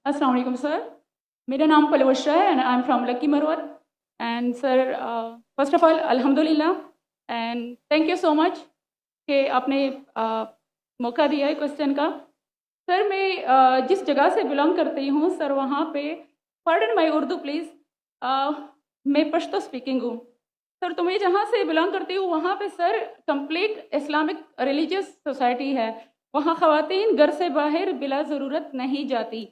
अस्सलाम वालेकुम सर, मेरा नाम पलवशा है and I am from Lakki Marwat and sir first of all अल्हम्दुलिल्लाह and thank you so much कि आपने मौका दिया है क्वेश्चन का। सर मैं जिस जगह से बिलोंग करती हूँ सर वहाँ पे पार्डन माई उर्दू प्लीज़, मैं पश्तो स्पीकिंग हूँ सर। तो मैं जहाँ से बिलोंग करती हूँ वहाँ पे sir complete Islamic religious society है। वहाँ ख़वातीन घर से बाहर बिला ज़रूरत नहीं जाती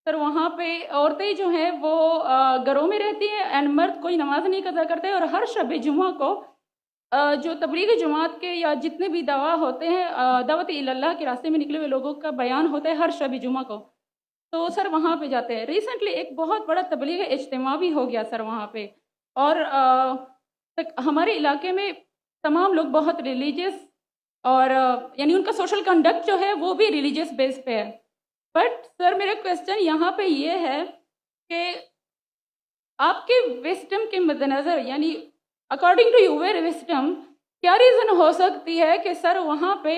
सर। वहाँ पे औरतें जो हैं वो घरों में रहती हैं एंड मर्द कोई नमाज नहीं कज़ा करते। और हर शब जुमा को जो तबलीग जमात के या जितने भी दवा होते हैं दावत इल्लल्लाह के रास्ते में निकले हुए लोगों का बयान होता है हर शब जुमा को, तो सर वहाँ पे जाते हैं। रिसेंटली एक बहुत बड़ा तबलीग इज्तिमा भी हो गया सर वहाँ पे। और हमारे इलाके में तमाम लोग बहुत रिलीजियस और यानी उनका सोशल कंडक्ट जो है वो भी रिलीजियस बेस पे है। बट सर मेरा क्वेश्चन यहाँ पे ये है कि आपके विस्डम के मद्देनज़र यानी अकॉर्डिंग टू यूर विस्डम क्या रीज़न हो सकती है कि सर वहाँ पे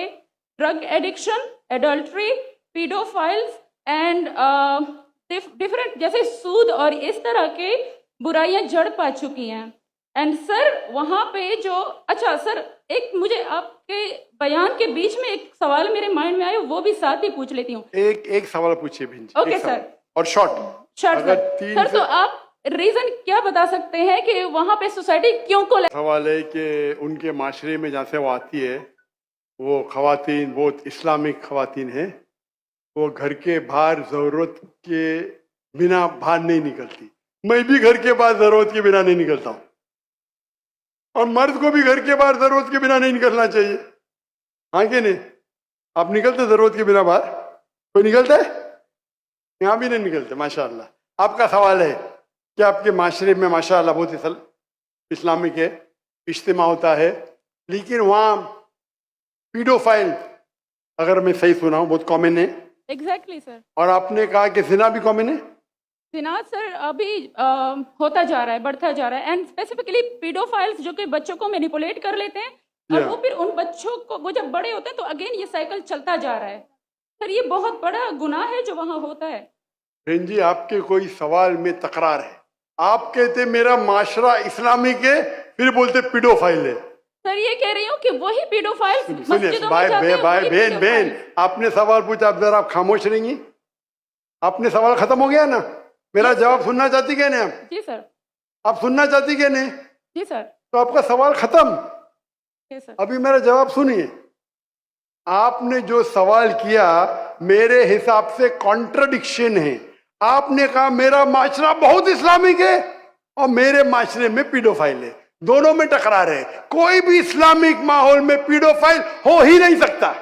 drug addiction, adultery, paedophiles and different जैसे सूद और इस तरह के बुराइयाँ जड़ पा चुकी हैं। एंड सर वहाँ पे जो अच्छा सर एक मुझे आपके बयान के बीच में एक सवाल मेरे माइंड में आया, वो भी साथ ही पूछ लेती हूँ। एक सवाल पूछिए भिंजी। Okay sir. और शॉर्ट सर तो आप रीजन क्या बता सकते हैं कि वहाँ पे सोसाइटी क्यों को सवाल है कि उनके माशरे में जहाँ से वो आती है वो खवातीन बहुत इस्लामिक खवातीन है। वो घर के बाहर जरूरत के बिना बाहर नहीं निकलती। मैं भी घर के बाहर जरूरत के बिना नहीं निकलता हूँ और मर्द को भी घर के बाहर जरूरत के बिना नहीं निकलना चाहिए। हाँ कि नहीं? आप निकलते जरूरत के बिना बाहर? कोई निकलता है? यहाँ भी नहीं निकलते माशाअल्लाह। आपका सवाल है कि आपके माशरे में माशाअल्लाह बहुत इस्लामिक है, इज्तिमा होता है, लेकिन वहाँ पीडोफाइल अगर मैं सही सुना हूँ बहुत कॉमन है। Exactly sir. और आपने कहा कि जिना भी कॉमन है। जिना सर अभी होता जा रहा है, बढ़ता जा रहा है एंड स्पेसिफिकली पीडोफाइल्स जो कि बच्चों को मैनिपुलेट कर लेते हैं और वो फिर उन बच्चों को वो जब बड़े होते हैं तो अगेन ये साइकिल चलता जा रहा है। सर ये बहुत बड़ा गुनाह है जो वहाँ होता है। बहन जी आपके कोई सवाल में तकरार है। आप कहते मेरा माशरा इस्लामिक है, फिर बोलते पीडोफाइल है। सर ये कह रही हूँ कि वही पीडोफाइल्स मस्जिदों में जाते हैं। भाई बहन आपने सवाल पूछा, अब जरा आप खामोश रहेंगी? आपने सवाल खत्म हो गया ना? मेरा जवाब सुनना चाहती क्या नहीं आप? जी सर। आप सुनना चाहती क्या नहीं? जी सर। तो आपका सवाल खत्म। जी सर। अभी मेरा जवाब सुनिए। आपने जो सवाल किया मेरे हिसाब से कॉन्ट्रडिक्शन है। आपने कहा मेरा माशरा बहुत इस्लामिक है और मेरे माशरे में पीडोफाइल है। दोनों में टकरार है। कोई भी इस्लामिक माहौल में पीडोफाइल हो ही नहीं सकता।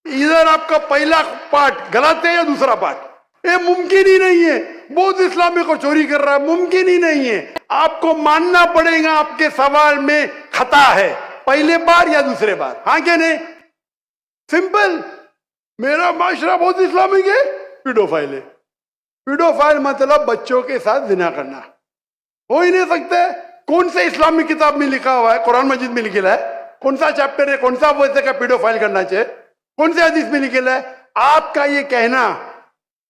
इधर आपका पहला पार्ट गलत है या दूसरा पार्ट? ये मुमकिन ही नहीं है। बहुत इस्लामिक को चोरी कर रहा है, मुमकिन ही नहीं है। आपको मानना पड़ेगा आपके सवाल में खता है, पहले बार या दूसरे बार। हाँ क्या नहीं? सिंपल। मेरा माशरा बहुत इस्लामिक है, पीडोफाइल है। पीडोफाइल मतलब बच्चों के साथ जिना करना। हो ही नहीं सकता है। कौन से इस्लामिक किताब में लिखा हुआ है? कुरान मजीद में लिखा है? कौन सा चैप्टर है? कौन सा वैसे का पीडोफाइल करना चाहिए? कौन से हदीस में लिखा है? आपका ये कहना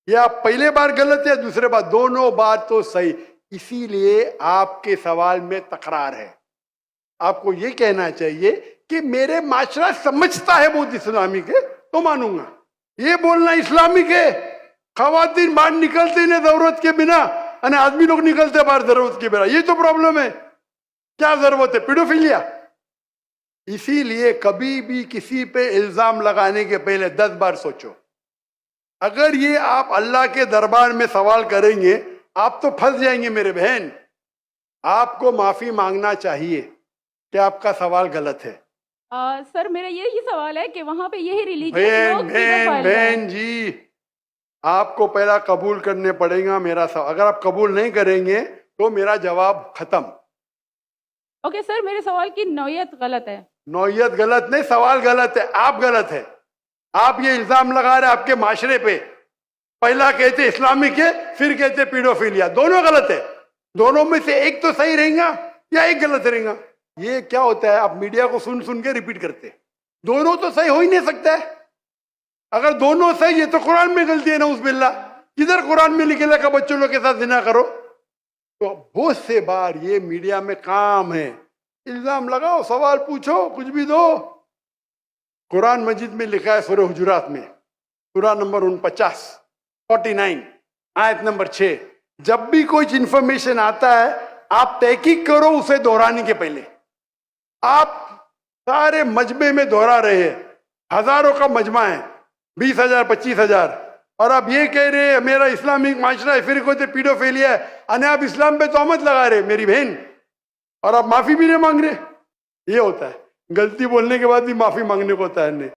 या पहले बार गलत है, दूसरे बार, दोनों बार तो सही। इसीलिए आपके सवाल में तकरार है। आपको ये कहना चाहिए कि मेरे माशरा समझता है बहुत इस्लामिक है तो मानूंगा। ये बोलना इस्लामिक है, खवातीन बाहर निकलते नहीं जरूरत के बिना और आदमी लोग निकलते बाहर जरूरत के बिना, ये तो प्रॉब्लम है। क्या जरूरत है? पीडोफिलिया। इसीलिए कभी भी किसी पे इल्जाम लगाने के पहले 10 बार सोचो। अगर ये आप अल्लाह के दरबार में सवाल करेंगे आप तो फंस जाएंगे मेरे बहन। आपको माफी मांगना चाहिए कि आपका सवाल गलत है। सर मेरा यही सवाल है कि वहां पे यही रिलीजियस लोग बहन जी आपको पहला कबूल करने पड़ेगा मेरा सवाल। अगर आप कबूल नहीं करेंगे तो मेरा जवाब खत्म। ओके सर, मेरे सवाल की नौयत गलत है। नौयत गलत नहीं, सवाल गलत है। आप गलत है। आप ये इल्जाम लगा रहे आपके माशरे पे। पहला कहते इस्लामिक है, फिर कहते पीडोफिलिया। दोनों गलत है। दोनों में से एक तो सही रहेगा या एक गलत रहेगा। ये क्या होता है, आप मीडिया को सुन सुन के रिपीट करते। दोनों तो सही हो ही नहीं सकता है। अगर दोनों सही है तो कुरान में गलती है, नऊज़ बिल्लाह। किधर कुरान में लिखेला का बच्चों लोग के साथ जिना करो? तो बहुत से बार ये मीडिया में काम है, इल्जाम लगाओ, सवाल पूछो, कुछ भी दो। कुरान मजीद में लिखा है सूरह हुजुरात में, सूरह नंबर 49 आयत नंबर 6, जब भी कोई इंफॉर्मेशन आता है आप तहकीक करो उसे दोहराने के पहले। आप सारे मजमे में दोहरा रहे हैं, हजारों का मजमा है, 20,000 25,000, और आप ये कह रहे हैं मेरा इस्लामिक माशरा है, फिर कोई पीडोफिलिया है, अने आप इस्लाम पे तोहमत लगा रहे मेरी बहन, और आप माफी भी नहीं मांग रहे। ये होता है, गलती बोलने के बाद भी माफी मांगने को होता है।